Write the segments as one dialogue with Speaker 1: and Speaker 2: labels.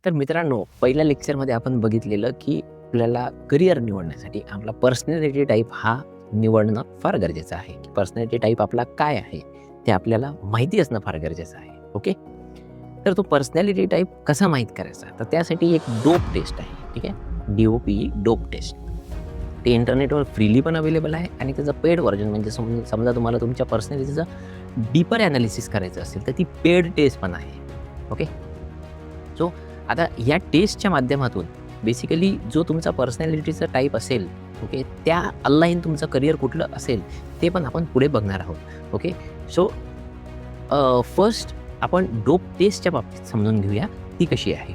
Speaker 1: तर मित्रांनो, पहिल्या लेक्चरमध्ये आपण बघितलेलं, की आपल्याला करियर निवडण्यासाठी आपला पर्सनॅलिटी टाइप हा निवडणं फार गरजेचं आहे. की पर्सनॅलिटी टाइप आपला काय आहे, ते आपल्याला माहिती असणं फार गरजेचं आहे. ओके. तर तो पर्सनॅलिटी टाइप कसा माहीत करायचा? तर त्यासाठी एक डोप टेस्ट आहे. ठीक आहे. DOPE dope test. ते इंटरनेटवर फ्रीली पण अवेलेबल आहे आणि त्याचं पेड व्हर्जन म्हणजे समजा तुम्हाला तुमच्या पर्सनॅलिटीचं डीपर ॲनालिसिस करायचं असेल, तर ती पेड टेस्ट पण आहे. ओके. सो आता या टेस्टच्या माध्यमातून बेसिकली जो तुमचा पर्सनॅलिटीचा टाईप असेल, ओके, त्या अलाईन तुमचं करियर कुठलं असेल ते पण आपण पुढे बघणार आहोत. ओके. सो फर्स्ट आपण डोप टेस्टच्या बाबतीत समजून घेऊया ती कशी आहे.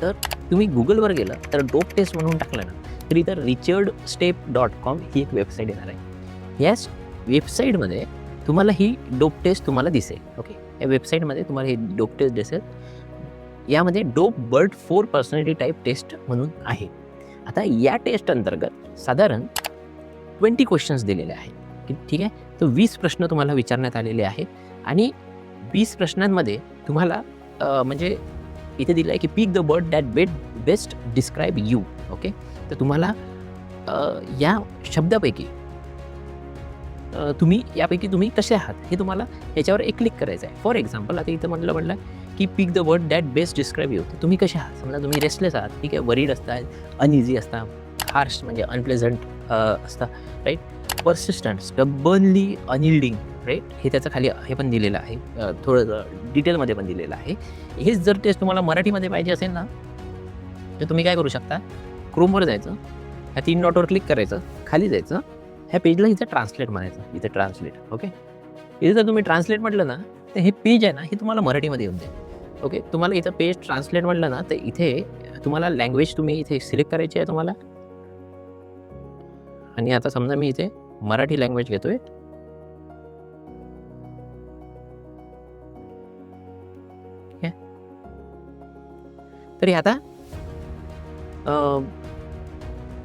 Speaker 1: तर तुम्ही गुगलवर गेलं तर डोप टेस्ट म्हणून टाकलं ना, तर इथं richardstep.com ही एक वेबसाईट येणार आहे. याच वेबसाईटमध्ये तुम्हाला ही डोप टेस्ट तुम्हाला दिसेल. ओके. या वेबसाईटमध्ये तुम्हाला ही डोप टेस्ट दिसेल. यामध्ये dope bird 4 personality type test म्हणून आहे. आता या टेस्ट अंतर्गत साधारण 20 क्वेश्चन्स दिलेले आहेत. ठीक आहे. तर 20 प्रश्न तुम्हाला विचारण्यात आलेले आहेत आणि 20 प्रश्नांमध्ये तुम्हाला म्हणजे इथे दिलं आहे की pick the word that best describe you. Okay. तर तुम्हाला या शब्दापैकी यापैकी तुम्ही कसे आहात हे तुम्हाला याच्यावर एक क्लिक करायचं आहे. फॉर एक्झाम्पल आता इथं म्हटलं की pick the word that best describe you. तर तुम्ही कसे आहात? समजा तुम्ही रेस्टलेस आहात, ठीक आहे, वरीड असतात, अनइझी असता, हार्श म्हणजे अनप्लेझंट असता, right, persistent, stubbornly unyielding, right, हे त्याचं खाली हे पण दिलेलं आहे, थोडं डिटेलमध्ये पण दिलेलं आहे. हेच जर टेस्ट तुम्हाला मराठीमध्ये पाहिजे असेल ना, तर तुम्ही काय करू शकता, क्रोमवर जायचं, ह्या 3 डॉटवर क्लिक करायचं, खाली जायचं, ह्या पेजला इथं ट्रान्सलेट म्हणायचं, इथे ट्रान्सलेट. ओके. इथे जर तुम्ही ट्रान्सलेट म्हटलं ना, तर हे पेज आहे ना, हे तुम्हाला मराठीमध्ये येऊन जाईल. ओके. तुम्हाला इथं पेज ट्रान्सलेट म्हटलं ना, तर इथे तुम्हाला लँग्वेज तुम्ही इथे सिलेक्ट करायची आहे तुम्हाला. आणि आता समजा मी इथे मराठी लँग्वेज घेतोय. ठीक आहे. तरी आता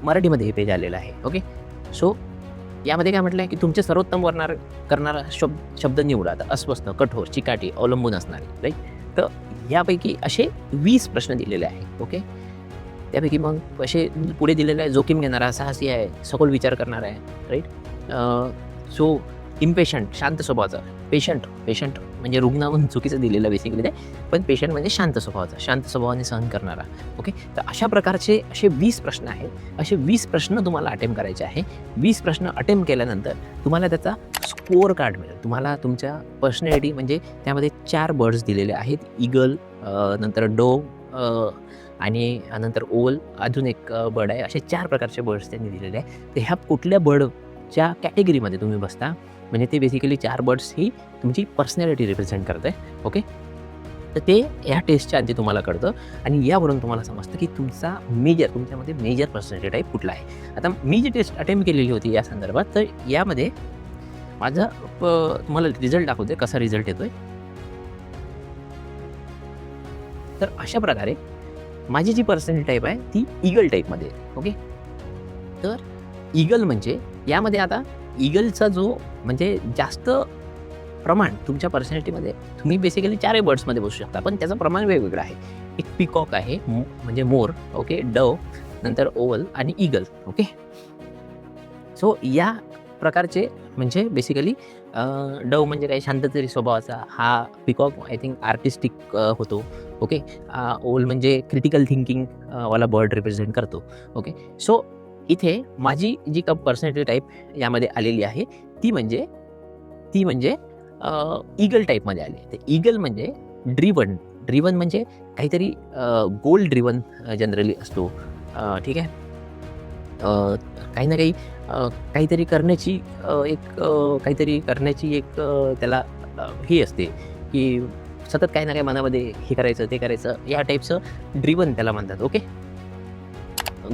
Speaker 1: मराठीमध्ये हे पेज आलेलं आहे. ओके. सो यामध्ये काय म्हटलं आहे की तुमचे सर्वोत्तम करणारा शब्द निवडा. आता अस्वस्थ, कठोर, चिकाटी, अवलंबून असणारे, राईट. तर यापैकी असे 20 प्रश्न दिलेले आहेत. ओके. त्यापैकी मग असे पुढे दिलेले आहे, जोखीम घेणारा, साहसी आहे, सखोल विचार करणारा आहे, राईट. सो इम्पेशंट, शांत स्वभावाचा, पेशंट म्हणजे रुग्ण म्हणून चुकीचं दिलेलं बेसिकली ते, पण पेशंट म्हणजे शांत स्वभावाचा, शांत स्वभावाने सहन करणारा. ओके. तर अशा प्रकारचे असे 20 प्रश्न आहेत. असे 20 प्रश्न तुम्हाला अटेम्प्ट करायचे आहे. 20 प्रश्न अटेम्प्ट केल्यानंतर तुम्हाला त्याचा स्कोअर कार्ड मिळेल. तुम्हाला तुमच्या पर्सनॅलिटी म्हणजे त्यामध्ये 4 बर्ड्स दिलेले आहेत. ईगल, नंतर डोव आणि नंतर ओल, अजून एक बर्ड आहे. असे 4 प्रकारचे बर्ड्स त्यांनी दिलेले आहे. तर ह्या कुठल्या बर्डच्या कॅटेगरीमध्ये तुम्ही बसता, म्हणजे ते बेसिकली 4 बर्ड्स ही तुमची पर्सनॅलिटी रिप्रेझेंट करत आहे. ओके. तर ते ह्या टेस्टच्या आधी तुम्हाला कळतं आणि यावरून तुम्हाला समजतं की तुमच्यामध्ये मेजर पर्सनॅलिटी टाईप कुठला आहे. आता मी जी टेस्ट अटेम्प्ट केलेली होती या संदर्भात, तर यामध्ये माझा तुम्हाला रिझल्ट दाखवते कसा रिझल्ट येतोय. तर अशा प्रकारे माझी जी पर्सनॅलिटी टाईप आहे ती ईगल टाईपमध्ये आहे. ओके. तर ईगल म्हणजे यामध्ये आता ईगलचा जो म्हणजे जास्त प्रमाण तुमच्या पर्सनॅलिटीमध्ये तुम्ही बेसिकली 4 बर्ड्समध्ये बसू शकता, पण त्याचं प्रमाण वेगवेगळं आहे. एक पिकॉक आहे, म्हणजे मोर, ओके, डव, नंतर ओवल आणि ईगल. ओके. सो या प्रकारचे म्हणजे बेसिकली डव म्हणजे काही शांततरी स्वभावाचा, हा पिकॉक आय थिंक आर्टिस्टिक होतो. ओके. ओल म्हणजे क्रिटिकल थिंकिंग वाला बर्ड रिप्रेझेंट करतो. ओके. सो इथे माझी जी पर्सनॅलिटी टाईप यामध्ये आलेली आहे ती म्हणजे ईगल टाईपमध्ये आली. तर ईगल म्हणजे ड्रिवन म्हणजे काहीतरी गोल ड्रिवन जनरली असतो. ठीक आहे. काही ना काही काहीतरी करण्याची एक त्याला ही असते की सतत काही ना काही मनामध्ये हे करायचं ते करायचं, या टाईपचं ड्रिवन त्याला म्हणतात. ओके.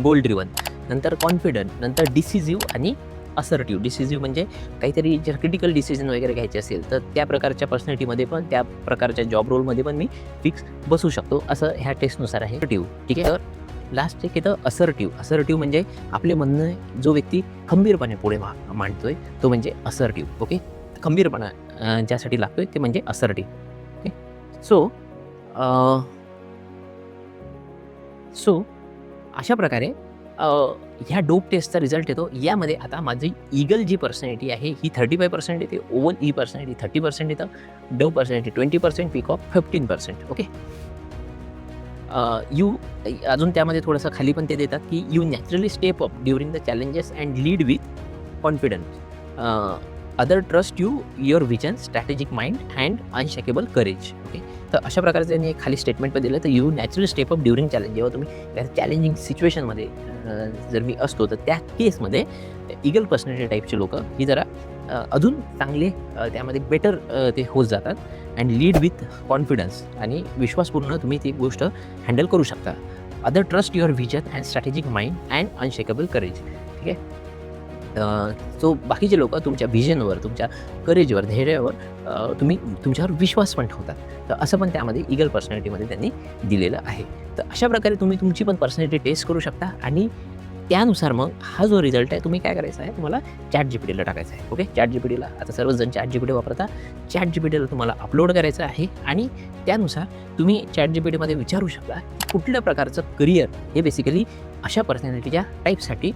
Speaker 1: गोल ड्रिवन, नंतर कॉन्फिडंट, नंतर डिसिजिव्ह आणि असर्टिव्ह. डिसिजिव्ह म्हणजे काहीतरी जर क्रिटिकल डिसिजन वगैरे घ्यायचे असेल तर त्या प्रकारच्या पर्सनॅलिटीमध्ये पण, त्या प्रकारच्या जॉब रोलमध्ये पण मी फिक्स बसू शकतो, असं ह्या टेस्टनुसार आहे. ठीक आहे. तर लास्ट एक येतं असर्टिव्ह म्हणजे आपले म्हणणं जो व्यक्ती खंबीरपणे पुढे मांडतोय तो म्हणजे असर्टिव्ह. ओके. खंबीरपणा ज्यासाठी लागतोय ते म्हणजे असर्टिव्ह. ओके. सो सो अशा प्रकारे ह्या डोप टेस्टचा रिझल्ट येतो. यामध्ये आता माझी ईगल जी पर्सनॅलिटी आहे ही 35% येते, ओव्हल ई पर्सनॅलिटी 30% येतं, dope personality 20%, peacock 15%. Okay. You अजून त्यामध्ये थोडंसं खाली पण ते देतात की you naturally step up during the challenges and lead with confidence. Other trust you your vision, strategic mind and unshakeable courage. Okay. तर अशा प्रकारे त्यांनी एक खाली स्टेटमेंट पण दिलं. तर you naturally step up during challenge, जेव्हा तुम्ही त्या चॅलेंजिंग सिच्युएशनमध्ये जर मी असतो तर त्या केसमध्ये ईगल पर्सनॅलिटी टाईपचे लोक ही जरा अजून चांगले त्यामध्ये बेटर ते होत जातात अँड लीड विथ कॉन्फिडन्स, आणि विश्वासपूर्ण तुम्ही ती गोष्ट हँडल करू शकता. Other trust your vision and strategic mind and unshakeable courage. ठीक आहे. सो बाकीचे लोक तुमच्या व्हिजनवर, तुमच्या करेजवर, धैर्यावर तुम्ही तुमच्यावर विश्वास पण ठेवतात. तर असं पण त्यामध्ये ईगल पर्सनॅलिटीमध्ये त्यांनी दिलेलं आहे. तर अशा प्रकारे तुम्ही तुमची पण पर्सनॅलिटी टेस्ट करू शकता, आणि त्यानुसार मग हा जो रिझल्ट आहे तुम्ही काय करायचं आहे, तुम्हाला ChatGPTला टाकायचा आहे. ओके. ChatGPTला आता सर्वजण ChatGPT वापरता. ChatGPTला तुम्हाला अपलोड करायचं आहे, आणि त्यानुसार तुम्ही ChatGPTमध्ये विचारू शकता कुठल्या प्रकारचं करिअर हे बेसिकली अशा पर्सनॅलिटीच्या टाईपसाठी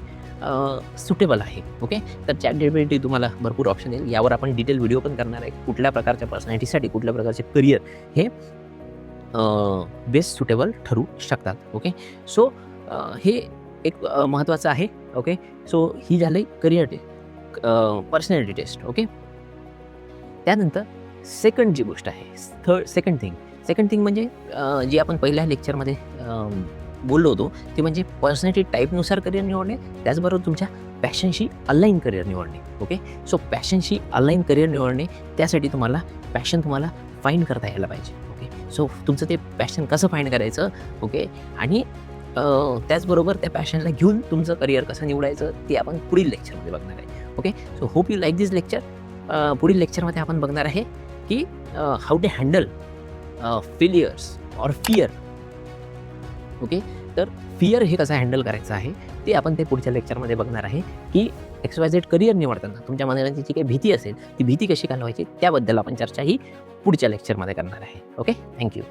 Speaker 1: सुटेबल आहे. ओके. तर ChatGPT तुम्हाला भरपूर ऑप्शन देईल. यावर आपण डिटेल व्हिडिओ पण करणार आहे. कुठल्या प्रकारच्या पर्सनॅलिटीसाठी कुठल्या प्रकारचे करिअर हे बेस्ट सुटेबल ठरू शकतात. ओके. सो हे एक महत्त्वाचं आहे. ओके. सो ही झाली करिअर पर्सनॅलिटी टेस्ट. ओके. त्यानंतर सेकंड जी गोष्ट आहे, सेकंड थिंग म्हणजे जी आपण पहिल्या लेक्चरमध्ये बोललो होतो ते म्हणजे पर्सनॅलिटी टाईपनुसार करिअर निवडणे, त्याचबरोबर तुमच्या पॅशनशी अलाइन करिअर निवडणे. ओके. सो पॅशनशी अलाइन करिअर निवडणे, त्यासाठी तुम्हाला फाईंड करता यायला पाहिजे. ओके. सो तुमचं ते पॅशन कसं फाईंड करायचं. ओके. आणि त्याचबरोबर त्या पॅशनला घेऊन तुमचं करिअर कसं निवडायचं ते आपण पुढील लेक्चरमध्ये बघणार आहे. Okay. So hope you like this lecture. पुढील लेक्चरमध्ये आपण बघणार आहे की how to handle failures or fear. Okay. तर फिअर हे कसं हँडल करायचं आहे ते आपण ते पुढच्या लेक्चरमध्ये बघणार आहे, की XYZ करिअर निवडताना तुमच्या मनाची जी काही भीती असेल ती भीती कशी घालवायची त्याबद्दल आपण चर्चा ही पुढच्या लेक्चरमध्ये करणार आहे. ओके. थँक्यू.